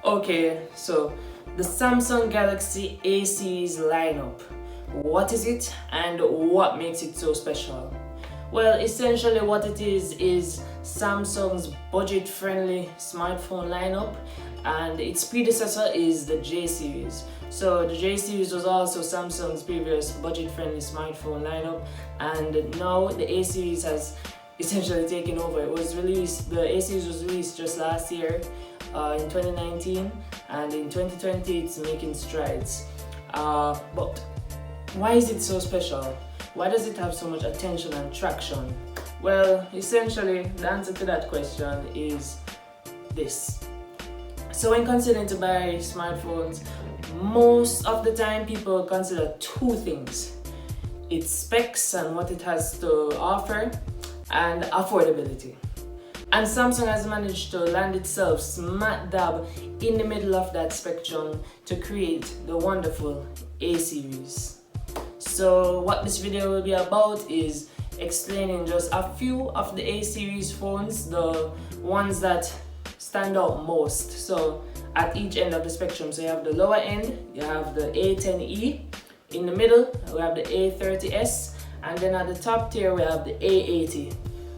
Okay, so the Samsung Galaxy A series lineup. What is it and what makes it so special? Well, essentially what it is Samsung's budget-friendly smartphone lineup, and its predecessor is the J series. So the J series was also Samsung's previous budget-friendly smartphone lineup, and now the A series has essentially taken over. The A series was released just last year, in 2019, and in 2020 it's making strides. But why is it so special? Why does it have so much attention and traction? Well, essentially, the answer to that question is this. So when considering to buy smartphones, most of the time people consider two things: its specs and what it has to offer, and affordability. And Samsung has managed to land itself smack dab in the middle of that spectrum to create the wonderful A series. So what this video will be about is explaining just a few of the A series phones, the ones that stand out most. So at each end of the spectrum, so you have the lower end, you have the A10e, in the middle we have the A30s, and then at the top tier we have the A80.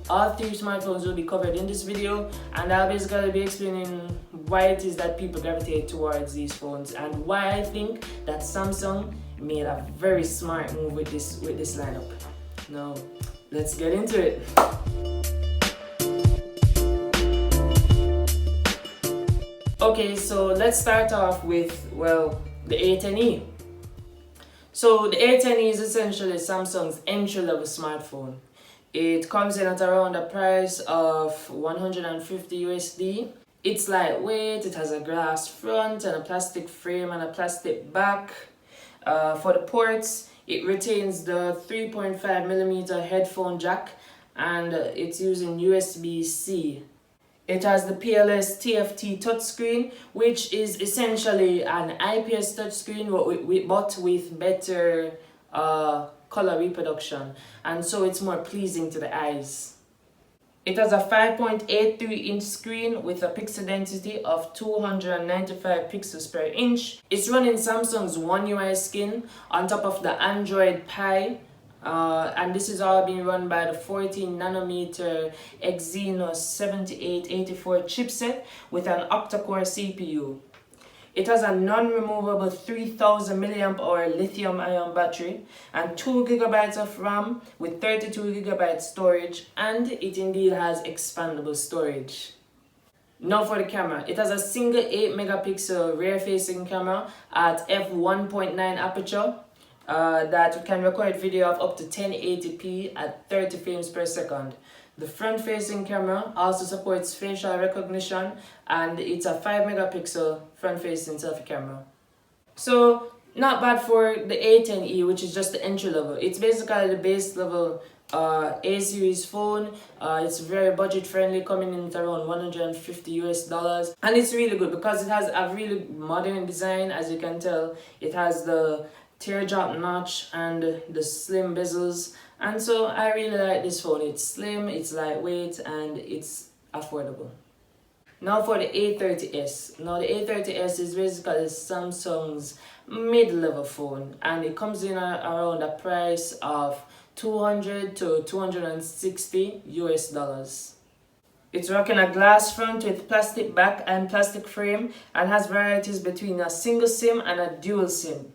All three smartphones will be covered in this video, and I'll basically be explaining why it is that people gravitate towards these phones and why I think that Samsung made a very smart move with this lineup. Now, let's get into it. Okay, so let's start off with, well, the A10e. So the A10e is essentially Samsung's entry-level smartphone. It comes in at around a price of 150 USD. It's lightweight, it has a glass front and a plastic frame and a plastic back. For the ports, it retains the 3.5mm headphone jack, and it's using USB-C. It has the PLS TFT Touchscreen, which is essentially an IPS touchscreen but with better color reproduction, and so it's more pleasing to the eyes. It has a 5.83-inch screen with a pixel density of 295 pixels per inch. It's running Samsung's One UI skin on top of the Android Pie, and this is all being run by the 14 nanometer exynos 7884 chipset with an octa-core CPU. It has a non-removable 3000 mAh lithium-ion battery and 2 GB of RAM with 32 GB storage, and it indeed has expandable storage. Now for the camera, it has a single 8-megapixel rear-facing camera at f1.9 aperture that can record video of up to 1080p at 30 frames per second. The front-facing camera also supports facial recognition, and it's a 5-megapixel front-facing selfie camera. So, not bad for the A10e, which is just the entry level. It's basically the base level A series phone. It's very budget friendly, coming in at around $150 US, and it's really good because it has a really modern design. As you can tell, it has the teardrop notch and the slim bezels, and so I really like this phone. It's slim, it's lightweight, and it's affordable. Now for the A30s. Now the A30s is basically Samsung's mid-level phone, and it comes in around a price of $200 to $260 US. It's rocking a glass front with plastic back and plastic frame, and has varieties between a single SIM and a dual SIM.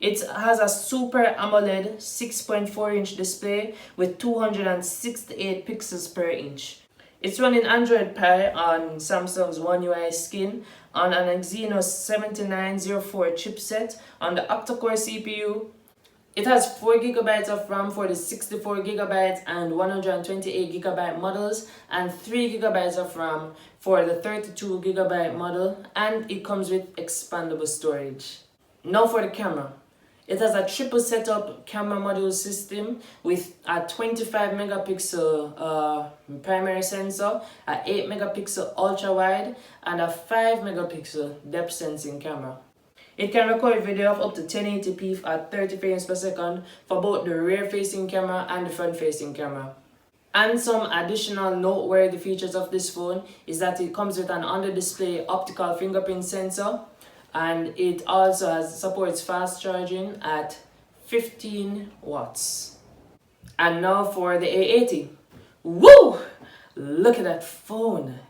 It has a Super AMOLED 6.4-inch display with 268 pixels per inch. It's running Android Pie on Samsung's One UI skin on an exynos 7904 chipset on the Octa-core CPU. It has 4 GB of RAM for the 64 GB and 128 GB models, and 3 GB of RAM for the 32 GB model, and it comes with expandable storage. Now for the camera. It has a triple setup camera module system with a 25 megapixel primary sensor, a 8 megapixel ultra wide, and a 5 megapixel depth sensing camera. It can record video of up to 1080p at 30 frames per second for both the rear facing camera and the front facing camera. And some additional noteworthy features of this phone is that it comes with an under-display optical fingerprint sensor, and it also supports fast charging at 15 watts. And now for the A80. Woo! Look at that phone.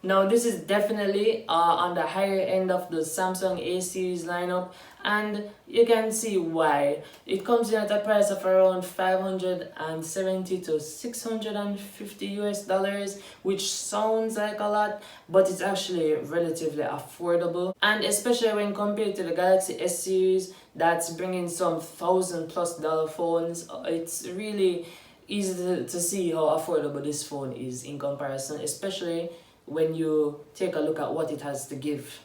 Now this is definitely on the higher end of the Samsung A series lineup, and you can see why. It comes in at a price of around 570 to 650 US dollars, which sounds like a lot, but it's actually relatively affordable. And especially when compared to the Galaxy S series that's bringing some $1,000+ phones, it's really easy to see how affordable this phone is in comparison, especially when you take a look at what it has to give.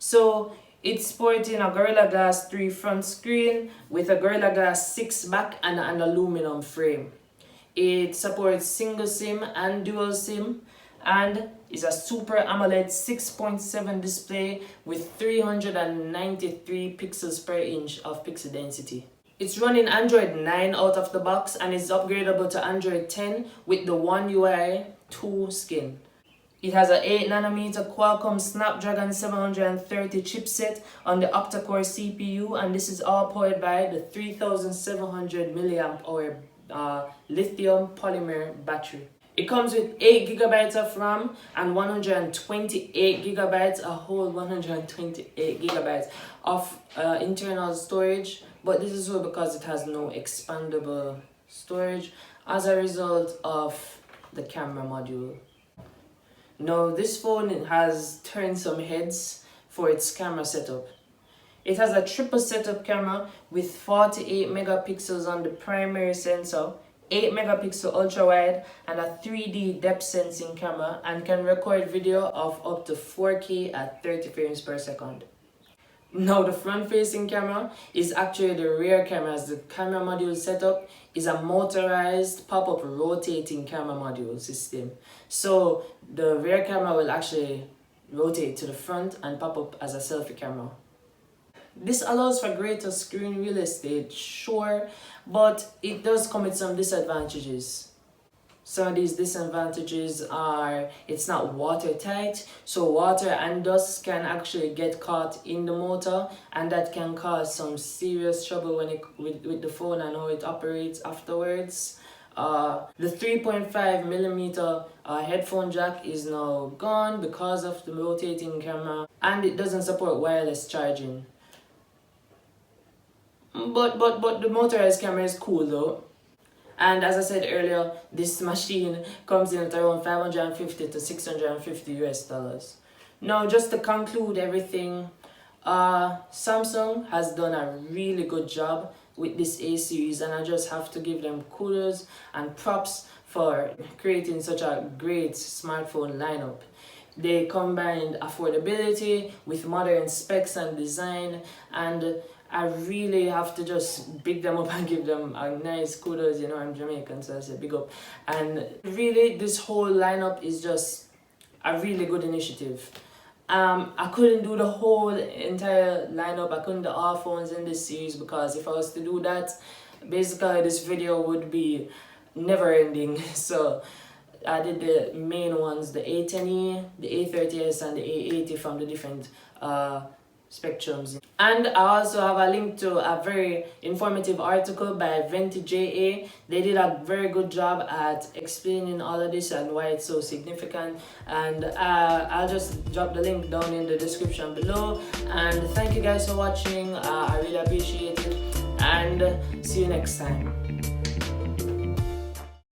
So it's sporting a Gorilla Glass 3 front screen with a Gorilla Glass 6 back and an aluminum frame. It supports single SIM and dual SIM, and is a Super AMOLED 6.7 display with 393 pixels per inch of pixel density. It's running Android 9 out of the box and is upgradable to Android 10 with the One UI 2 skin. It has an 8nm Qualcomm Snapdragon 730 chipset on the Octa-core CPU, and this is all powered by the 3700 mAh lithium polymer battery. It comes with 8GB of RAM and 128GB, a whole 128GB of internal storage, but this is all because it has no expandable storage as a result of the camera module. Now this phone has turned some heads for its camera setup. It has a triple setup camera with 48 megapixels on the primary sensor, 8 megapixel ultra wide, and a 3D depth sensing camera, and can record video of up to 4K at 30 frames per second. Now the front facing camera is actually the rear camera, as the camera module setup is a motorized pop-up rotating camera module system. So the rear camera will actually rotate to the front and pop up as a selfie camera. This allows for greater screen real estate, sure, but it does come with some disadvantages. Some of these disadvantages are it's not watertight, so water and dust can actually get caught in the motor, and that can cause some serious trouble with the phone and how it operates afterwards. The 3.5mm headphone jack is now gone because of the rotating camera, and it doesn't support wireless charging. But the motorized camera is cool though. And as I said earlier, this machine comes in at around 550 to 650 US dollars. Now, just to conclude everything, Samsung has done a really good job with this A series, and I just have to give them kudos and props for creating such a great smartphone lineup. They combined affordability with modern specs and design, and I really have to just big them up and give them a nice kudos. You know, I'm Jamaican, so I say big up. And really, this whole lineup is just a really good initiative. I couldn't do the whole entire lineup. I couldn't do all phones in this series, because if I was to do that, basically this video would be never ending. So I did the main ones, the A10e, the A30s, and the A80 from the different spectrums. And I also have a link to a very informative article by VentiJA. They did a very good job at explaining all of this and why it's so significant, and I'll just drop the link down in the description below. And thank you guys for watching. I really appreciate it, and see you next time.